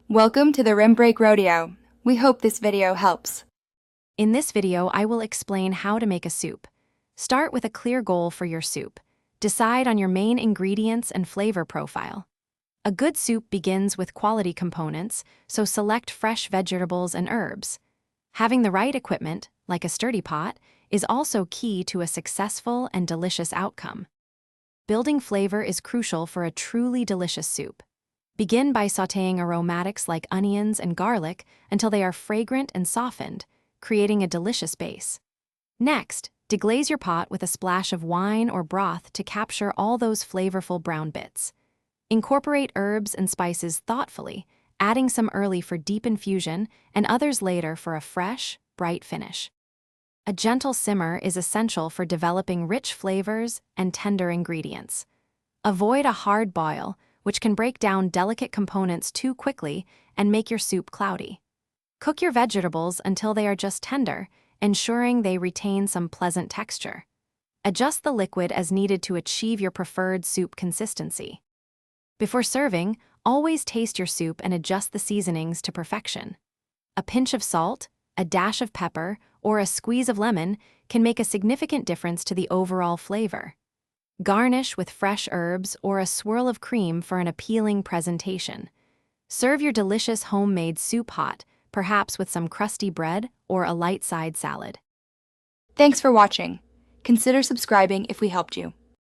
Welcome to the Rim Break Rodeo. We hope this video helps. In this video, I will explain how to make a soup. Start with a clear goal for your soup. Decide on your main ingredients and flavor profile. A good soup begins with quality components, so select fresh vegetables and herbs. Having the right equipment, like a sturdy pot, is also key to a successful and delicious outcome. Building flavor is crucial for a truly delicious soup. Begin by sautéing aromatics like onions and garlic until they are fragrant and softened, creating a delicious base. Next, deglaze your pot with a splash of wine or broth to capture all those flavorful brown bits. Incorporate herbs and spices thoughtfully, adding some early for deep infusion and others later for a fresh, bright finish. A gentle simmer is essential for developing rich flavors and tender ingredients. Avoid a hard boil, which can break down delicate components too quickly and make your soup cloudy. Cook your vegetables until they are just tender, ensuring they retain some pleasant texture. Adjust the liquid as needed to achieve your preferred soup consistency. Before serving, always taste your soup and adjust the seasonings to perfection. A pinch of salt, a dash of pepper, or a squeeze of lemon can make a significant difference to the overall flavor. Garnish with fresh herbs or a swirl of cream for an appealing presentation. Serve your delicious homemade soup hot, perhaps with some crusty bread or a light side salad. Thanks for watching. Consider subscribing if we helped you.